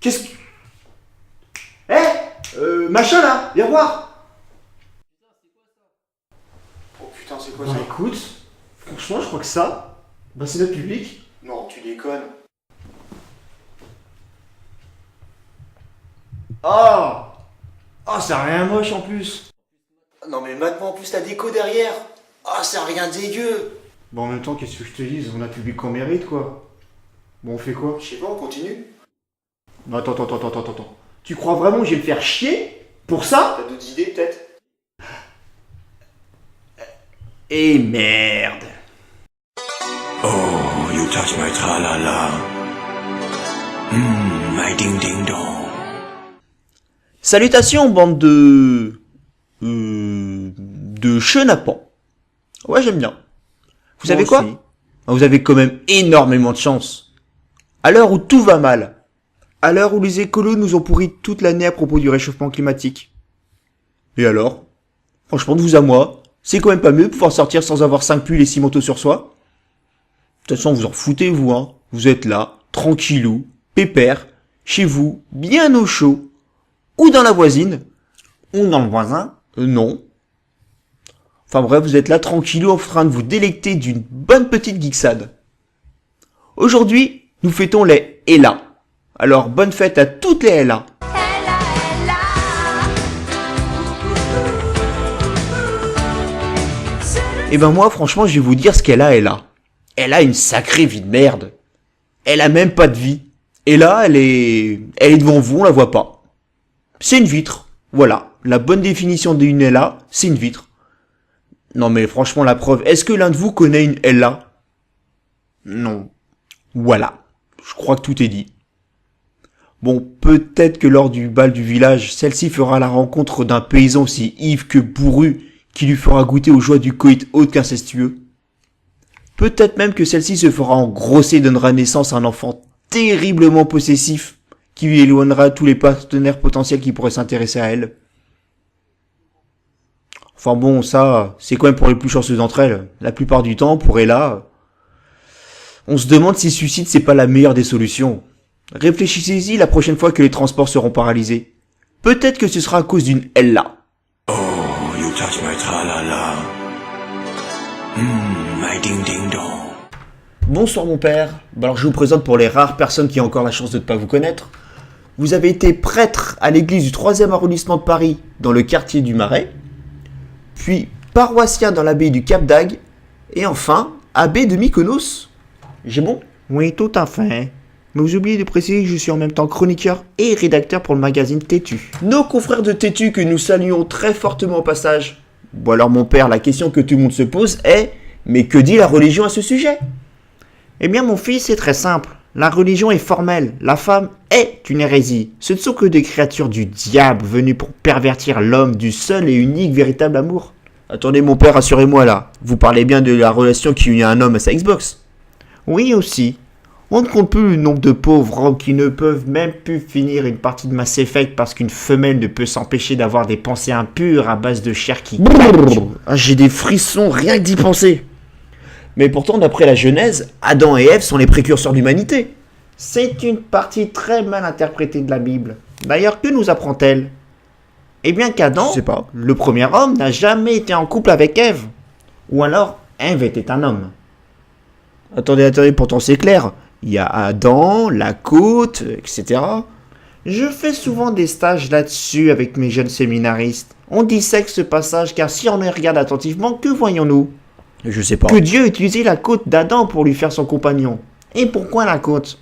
Qu'est-ce que... Machin là, viens voir. Oh putain, c'est quoi ça? Écoute, franchement, je crois que ça, c'est notre public. Non, tu déconnes. Oh, c'est rien moche en plus. Non mais mate-moi en plus la déco derrière. C'est rien dégueu. Bon, en même temps, qu'est-ce que je te dise? On a le public qu'on mérite, quoi. Bon, on fait quoi? Je sais pas, on continue. Non, attends. Tu crois vraiment que je vais me faire chier pour ça? T'as d'autres idées, peut-être? Et merde. Oh, you touch my tra-la-la. My ding-ding-dong. Salutations, bande de chenapans. Ouais, j'aime bien. Vous savez quoi? Vous avez quand même énormément de chance. À l'heure où tout va mal, à l'heure où les écolos nous ont pourri toute l'année à propos du réchauffement climatique. Et alors? Franchement, de vous à moi, c'est quand même pas mieux de pouvoir sortir sans avoir 5 pulls et 6 manteaux sur soi. De toute façon, vous en foutez, vous, hein. Vous êtes là, tranquillou, pépère, chez vous, bien au chaud, ou dans la voisine, ou dans le voisin, non. Enfin bref, vous êtes là tranquillou en train de vous délecter d'une bonne petite geeksade. Aujourd'hui, nous fêtons les Ella. Alors bonne fête à toutes les Ella. Et ben moi franchement je vais vous dire ce qu'elle a Ella. Elle a une sacrée vie de merde. Elle a même pas de vie. Et là elle est devant vous, on la voit pas. C'est une vitre. Voilà, la bonne définition d'une Ella, c'est une vitre. Non mais franchement la preuve, est-ce que l'un de vous connaît une Ella? Non. Voilà, je crois que tout est dit. Bon, peut-être que lors du bal du village, celle-ci fera la rencontre d'un paysan aussi ivre que bourru qui lui fera goûter aux joies du coït autre qu'incestueux. Peut-être même que celle-ci se fera engrosser et donnera naissance à un enfant terriblement possessif qui lui éloignera tous les partenaires potentiels qui pourraient s'intéresser à elle. Enfin bon, ça, c'est quand même pour les plus chanceux d'entre elles. La plupart du temps, pour Ella, on se demande si suicide c'est pas la meilleure des solutions. Réfléchissez-y la prochaine fois que les transports seront paralysés. Peut-être que ce sera à cause d'une Ella. Oh, you touch my tra-la-la. My ding-ding-dong. Bonsoir mon père. Alors je vous présente pour les rares personnes qui ont encore la chance de ne pas vous connaître. Vous avez été prêtre à l'église du 3e arrondissement de Paris, dans le quartier du Marais, puis paroissien dans l'abbaye du Cap d'Agde, et enfin abbé de Mykonos. J'ai bon? Oui, tout à fait. Mais vous oubliez de préciser que je suis en même temps chroniqueur et rédacteur pour le magazine Tétu. Nos confrères de Tétu que nous saluons très fortement au passage. Bon alors mon père, la question que tout le monde se pose est « Mais que dit la religion à ce sujet ?» Eh bien mon fils, c'est très simple. La religion est formelle. La femme est une hérésie. Ce ne sont que des créatures du diable venues pour pervertir l'homme du seul et unique véritable amour. Attendez mon père, rassurez-moi là. Vous parlez bien de la relation qui unit un homme à sa Xbox? Oui aussi. On ne compte plus le nombre de pauvres hommes qui ne peuvent même plus finir une partie de Mass Effect parce qu'une femelle ne peut s'empêcher d'avoir des pensées impures à base de chair qui... J'ai des frissons rien que d'y penser. Mais pourtant, d'après la Genèse, Adam et Ève sont les précurseurs de l'humanité. C'est une partie très mal interprétée de la Bible. D'ailleurs, que nous apprend-elle? Eh bien qu'Adam, je sais pas, le premier homme, n'a jamais été en couple avec Ève. Ou alors, Ève était un homme. Attendez, pourtant c'est clair. Il y a Adam, la côte, etc. Je fais souvent des stages là-dessus avec mes jeunes séminaristes. On dissèque ce passage car si on y regarde attentivement, que voyons-nous? Je sais pas. Que Dieu utilisait la côte d'Adam pour lui faire son compagnon. Et pourquoi la côte?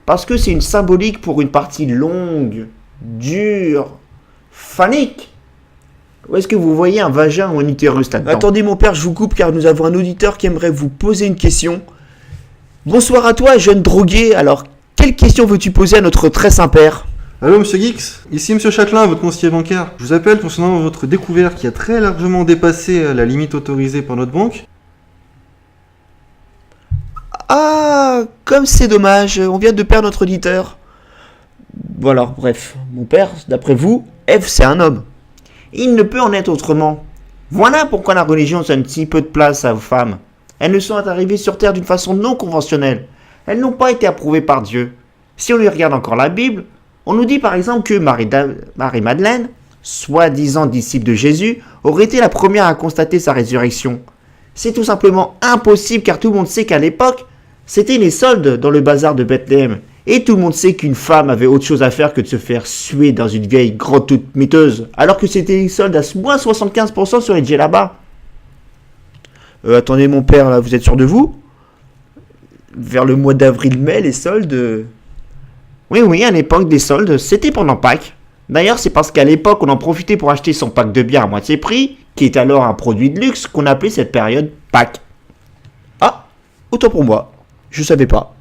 Parce que c'est une symbolique pour une partie longue, dure, phanique. Où est-ce que vous voyez un vagin ou un utérus là-dedans? Attendez mon père, je vous coupe car nous avons un auditeur qui aimerait vous poser une question. Bonsoir à toi, jeune drogué. Alors, quelle question veux-tu poser à notre très saint père? Allô Monsieur Geeks, ici Monsieur Châtelain, votre conseiller bancaire. Je vous appelle concernant votre découverte qui a très largement dépassé la limite autorisée par notre banque. Ah, comme c'est dommage, on vient de perdre notre auditeur. Bon alors, bref, mon père, d'après vous, Ève c'est un homme. Il ne peut en être autrement. Voilà pourquoi la religion donne si peu de place aux femmes. Elles ne sont arrivées sur Terre d'une façon non conventionnelle. Elles n'ont pas été approuvées par Dieu. Si on lui regarde encore la Bible, on nous dit par exemple que Marie-Madeleine, soi-disant disciple de Jésus, aurait été la première à constater sa résurrection. C'est tout simplement impossible car tout le monde sait qu'à l'époque, c'était les soldes dans le bazar de Bethléem. Et tout le monde sait qu'une femme avait autre chose à faire que de se faire suer dans une vieille grotte toute miteuse, alors que c'était les soldes à moins 75% sur les djellabas. Attendez mon père, là, vous êtes sûr de vous? Vers le mois d'avril-mai, les soldes... Oui, à l'époque des soldes, c'était pendant Pâques. D'ailleurs, c'est parce qu'à l'époque, on en profitait pour acheter son pack de bière à moitié prix, qui est alors un produit de luxe, qu'on appelait cette période Pâques. Ah, autant pour moi, je savais pas.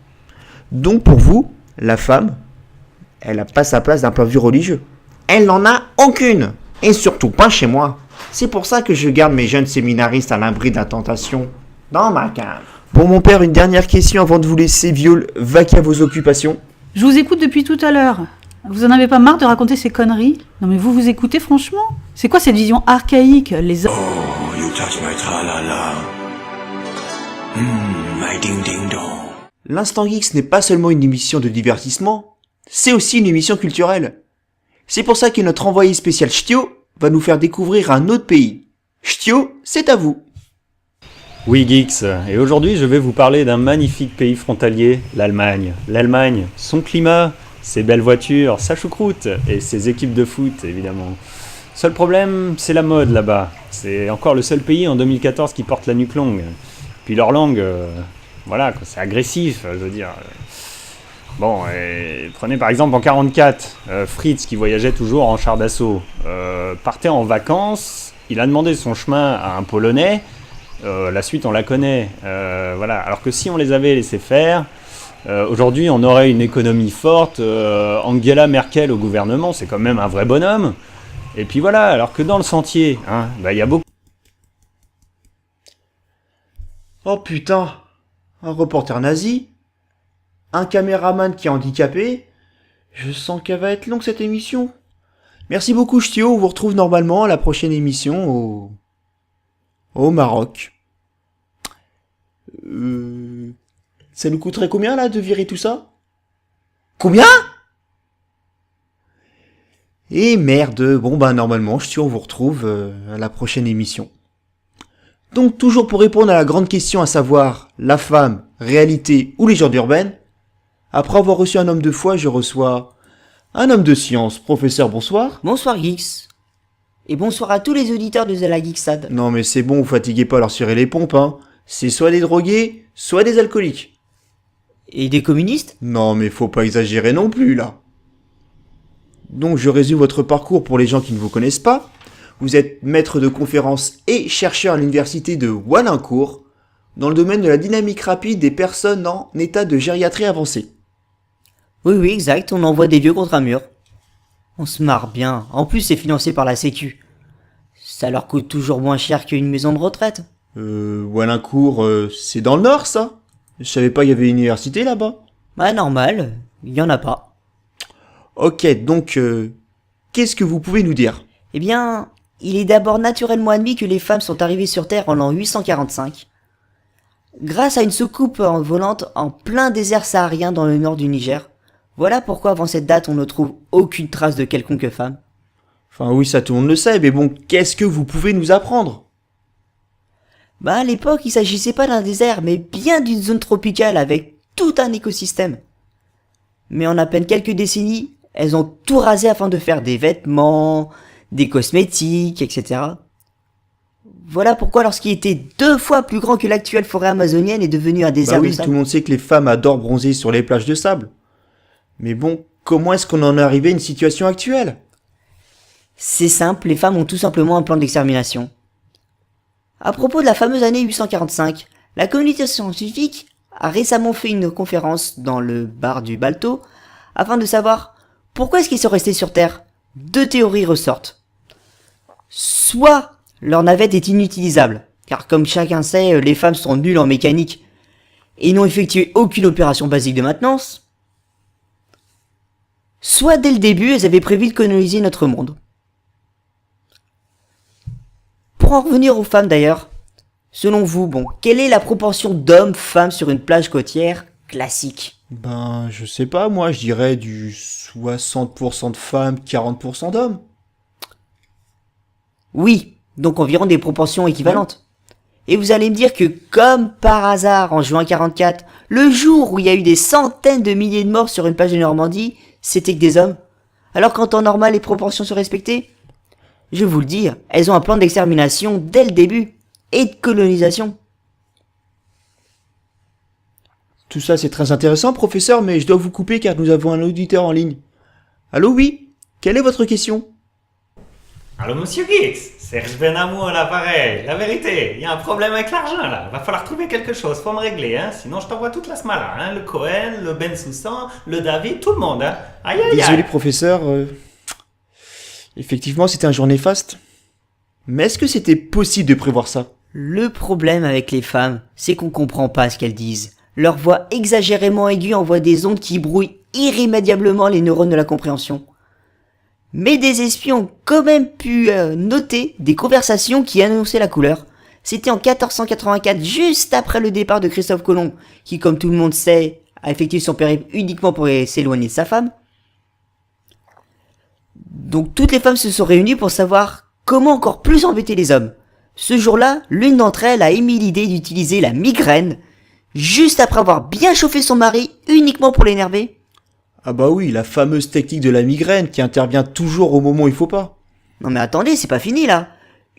Donc pour vous, la femme, elle n'a pas sa place d'un point de vue religieux. Elle n'en a aucune, et surtout pas chez moi. C'est pour ça que je garde mes jeunes séminaristes à l'abri de la tentation dans ma cave. Bon mon père, une dernière question avant de vous laisser, Viol, vaquer à vos occupations. Je vous écoute depuis tout à l'heure. Vous en avez pas marre de raconter ces conneries? Non mais vous écoutez franchement? C'est quoi cette vision archaïque? Les hommes... Oh, you touch my tra-la-la. My ding-ding-dong. L'Instant Geeks n'est pas seulement une émission de divertissement, c'est aussi une émission culturelle. C'est pour ça que notre envoyé spécial Ch'tio va nous faire découvrir un autre pays. Ch'tio, c'est à vous. Oui Geeks, et aujourd'hui je vais vous parler d'un magnifique pays frontalier, l'Allemagne. L'Allemagne, son climat, ses belles voitures, sa choucroute et ses équipes de foot évidemment. Seul problème, c'est la mode là-bas. C'est encore le seul pays en 2014 qui porte la nuque longue. Puis leur langue, voilà, quoi, c'est agressif, je veux dire. Bon, et prenez par exemple en 44, Fritz qui voyageait toujours en char d'assaut, partait en vacances, il a demandé son chemin à un Polonais. La suite on la connaît, voilà. Alors que si on les avait laissés faire, aujourd'hui on aurait une économie forte, Angela Merkel au gouvernement, c'est quand même un vrai bonhomme. Et puis voilà, alors que dans le sentier, hein, bah, y a beaucoup... Oh putain, un reporter nazi, un caméraman qui est handicapé, je sens qu'elle va être longue cette émission. Merci beaucoup Ch'tio, on vous retrouve normalement à la prochaine émission au Maroc. Ça nous coûterait combien là de virer tout ça? Combien? Et merde, bon bah normalement Ch'tio on vous retrouve à la prochaine émission. Donc toujours pour répondre à la grande question à savoir la femme, réalité ou légende urbaine, après avoir reçu un homme de foi, je reçois un homme de science. Professeur, bonsoir. Bonsoir Geeks. Et bonsoir à tous les auditeurs de la Geeksade. Non mais c'est bon, vous fatiguez pas à leur cirer les pompes, hein. C'est soit des drogués, soit des alcooliques. Et des communistes? Non mais faut pas exagérer non plus là. Donc je résume votre parcours pour les gens qui ne vous connaissent pas. Vous êtes maître de conférences et chercheur à l'université de Wallincourt, dans le domaine de la dynamique rapide des personnes en état de gériatrie avancée. Oui, exact, on envoie des vieux contre un mur. On se marre bien, en plus c'est financé par la sécu. Ça leur coûte toujours moins cher qu'une maison de retraite. Wallincourt, c'est dans le nord ça? Je savais pas qu'il y avait une université là-bas. Bah normal, il y en a pas. Ok, donc, qu'est-ce que vous pouvez nous dire? Eh bien, il est d'abord naturellement admis que les femmes sont arrivées sur Terre en l'an 845, grâce à une soucoupe volante en plein désert saharien dans le nord du Niger. Voilà pourquoi avant cette date on ne trouve aucune trace de quelconque femme. Enfin oui, ça tout le monde le sait, mais bon, qu'est-ce que vous pouvez nous apprendre? Bah à l'époque il s'agissait pas d'un désert, mais bien d'une zone tropicale avec tout un écosystème. Mais en à peine quelques décennies, elles ont tout rasé afin de faire des vêtements, des cosmétiques, etc. Voilà pourquoi lorsqu'il était 2 fois plus grand que l'actuelle forêt amazonienne est devenu un désert Bah de oui, sable. tout le monde sait que les femmes adorent bronzer sur les plages de sable. Mais bon, comment est-ce qu'on en est arrivé à une situation actuelle? C'est simple, les femmes ont tout simplement un plan d'extermination. À propos de la fameuse année 845, la communauté scientifique a récemment fait une conférence dans le bar du Balto afin de savoir pourquoi est-ce qu'ils sont restés sur Terre. 2 théories ressortent. Soit leur navette est inutilisable, car comme chacun sait, les femmes sont nulles en mécanique et n'ont effectué aucune opération basique de maintenance. Soit dès le début, elles avaient prévu de coloniser notre monde. Pour en revenir aux femmes d'ailleurs, selon vous, quelle est la proportion d'hommes-femmes sur une plage côtière classique? Ben, je sais pas, moi, je dirais du 60% de femmes, 40% d'hommes. Oui, donc environ des proportions équivalentes. Et vous allez me dire que, comme par hasard, en juin 44, le jour où il y a eu des centaines de milliers de morts sur une plage de Normandie, c'était que des hommes. Alors qu'en temps normal, les proportions sont respectées? Je vais vous le dire, elles ont un plan d'extermination dès le début. Et de colonisation. Tout ça, c'est très intéressant, professeur, mais je dois vous couper car nous avons un auditeur en ligne. Allô, oui? Quelle est votre question? Allô, monsieur Geeks, Serge Benamou à l'appareil. La vérité, il y a un problème avec l'argent là. Va falloir trouver quelque chose pour me régler, hein. Sinon, je t'envoie toute la smala, hein. Le Cohen, le Ben Soussan, le David, tout le monde, hein. Aïe, aïe, aïe. Désolé, professeur. Effectivement, c'était un jour néfaste. Mais est-ce que c'était possible de prévoir ça? Le problème avec les femmes, c'est qu'on comprend pas ce qu'elles disent. Leur voix exagérément aiguë envoie des ondes qui brouillent irrémédiablement les neurones de la compréhension. Mais des espions ont quand même pu noter des conversations qui annonçaient la couleur. C'était en 1484, juste après le départ de Christophe Colomb, qui, comme tout le monde sait, a effectué son périple uniquement pour s'éloigner de sa femme. Donc toutes les femmes se sont réunies pour savoir comment encore plus embêter les hommes. Ce jour-là, l'une d'entre elles a émis l'idée d'utiliser la migraine, juste après avoir bien chauffé son mari uniquement pour l'énerver. Ah bah oui, la fameuse technique de la migraine qui intervient toujours au moment où il faut pas. Non mais attendez, c'est pas fini là.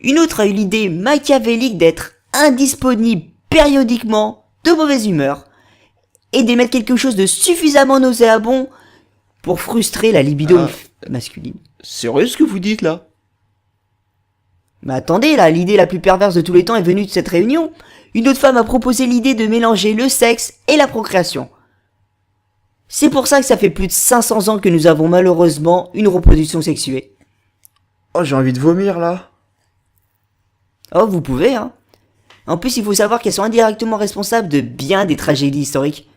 Une autre a eu l'idée machiavélique d'être indisponible périodiquement, de mauvaise humeur, et d'émettre quelque chose de suffisamment nauséabond pour frustrer la libido masculine. Sérieux ce que vous dites là? Mais attendez, là, l'idée la plus perverse de tous les temps est venue de cette réunion. Une autre femme a proposé l'idée de mélanger le sexe et la procréation. C'est pour ça que ça fait plus de 500 ans que nous avons malheureusement une reproduction sexuée. Oh, j'ai envie de vomir là. Oh, vous pouvez, hein. En plus, il faut savoir qu'elles sont indirectement responsables de bien des tragédies historiques.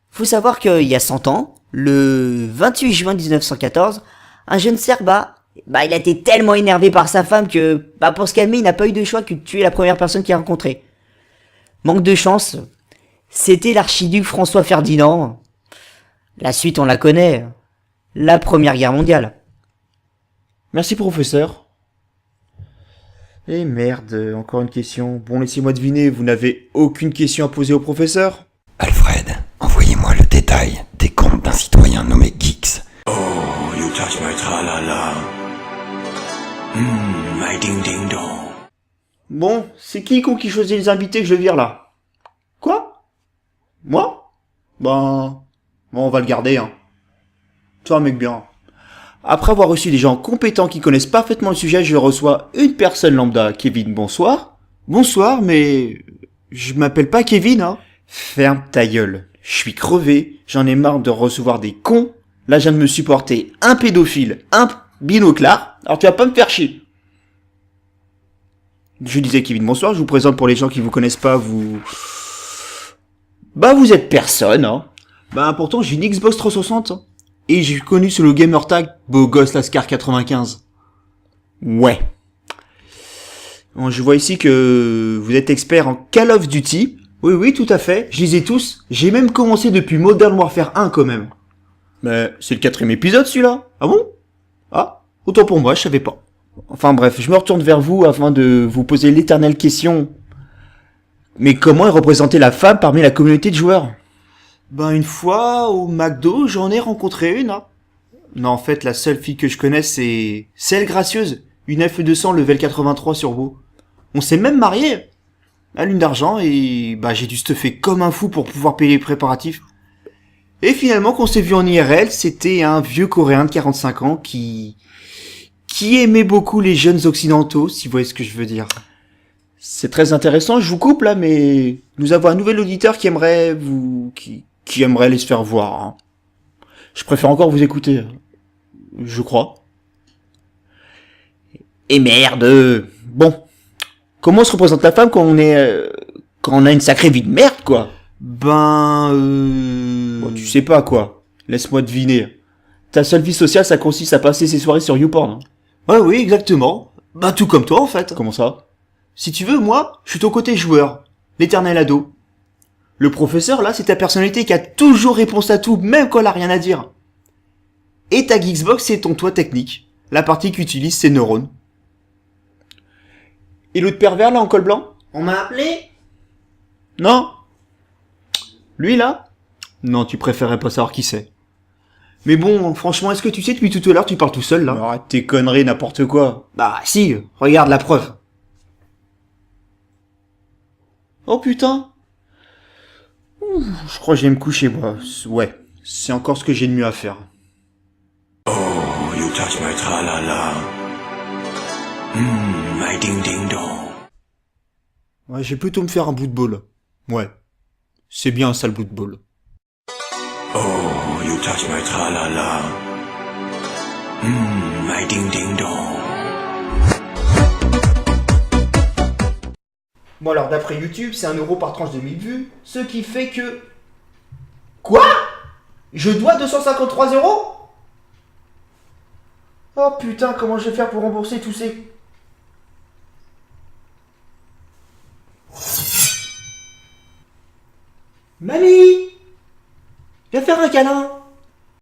Faut savoir qu'il y a 100 ans, le 28 juin 1914, un jeune Serbe il a été tellement énervé par sa femme que, pour se calmer, il n'a pas eu de choix que de tuer la première personne qu'il a rencontrée. Manque de chance, c'était l'archiduc François Ferdinand. La suite, on la connaît. La Première Guerre mondiale. Merci, professeur. Eh merde, encore une question. Bon, laissez-moi deviner, vous n'avez aucune question à poser au professeur? Alfred, envoyez-moi le détail des comptes d'un citoyen nommé Geeks. Oh, you touch my tralala. My ding ding dong. Bon, c'est qui choisit les invités que je vire là? Quoi? Moi? Bon, on va le garder, hein. Toi, un mec bien. Après avoir reçu des gens compétents qui connaissent parfaitement le sujet, je reçois une personne lambda. Kevin, bonsoir. Bonsoir, mais je m'appelle pas Kevin, hein. Ferme ta gueule. Je suis crevé, j'en ai marre de recevoir des cons. Là, je viens de me supporter un pédophile, un binoclard. Alors tu vas pas me faire chier. Je disais Kevin, bonsoir, je vous présente pour les gens qui vous connaissent pas, vous êtes personne, hein. Pourtant j'ai une Xbox 360, hein. Et j'ai connu sur le gamer tag beau gosse Lascar 95. Ouais. Bon, je vois ici que vous êtes expert en Call of Duty. Oui, tout à fait. Je les ai tous. J'ai même commencé depuis Modern Warfare 1 quand même. Mais c'est le 4e épisode celui-là. Ah bon? Ah, autant pour moi, je savais pas. Enfin bref, je me retourne vers vous afin de vous poser l'éternelle question. Mais comment est représentée la femme parmi la communauté de joueurs? Une fois, au McDo, j'en ai rencontré une, hein. Non, en fait, la seule fille que je connais, c'est celle gracieuse. Une F200 level 83 sur Beau. On s'est même mariés. À lune d'argent, et j'ai dû stuffer comme un fou pour pouvoir payer les préparatifs. Et finalement, quand on s'est vu en IRL, c'était un vieux Coréen de 45 ans qui aimait beaucoup les jeunes occidentaux, si vous voyez ce que je veux dire. C'est très intéressant, je vous coupe là, mais nous avons un nouvel auditeur qui aimerait qui aimerait aller se faire voir, hein. Je préfère encore vous écouter, je crois. Et merde. Bon, comment se représente la femme quand on a une sacrée vie de merde, quoi? Bon, tu sais pas, quoi. Laisse-moi deviner. Ta seule vie sociale, ça consiste à passer ses soirées sur YouPorn, hein. Ouais, oui, exactement. Tout comme toi, en fait. Comment ça? Si tu veux, moi, je suis ton côté joueur. L'éternel ado. Le professeur, là, c'est ta personnalité qui a toujours réponse à tout, même quand elle a rien à dire. Et ta Geeksbox, c'est ton toit technique. La partie qu'utilise ses neurones. Et l'autre pervers, là, en col blanc? On m'a appelé? Non. Lui, là? Non, tu préférerais pas savoir qui c'est. Mais bon, franchement, est-ce que tu sais, depuis tout à l'heure, tu parles tout seul, là? Arrête tes conneries, n'importe quoi. Bah, si, regarde la preuve. Oh putain. Je crois que je vais me coucher, moi. Ouais, c'est encore ce que j'ai de mieux à faire. Oh, you touch my tra-la-la. My ding-ding-dong. Ouais, je vais plutôt me faire un bout de bol. Ouais, c'est bien un sale bout de bol. Oh, you touch my tra-la-la. My ding-ding-dong. Bon alors, d'après YouTube, c'est 1 euro par tranche de 1000 vues, ce qui fait que... Quoi? Je dois 253 euros? Oh putain, comment je vais faire pour rembourser tous ces... Mamie! Viens faire un câlin!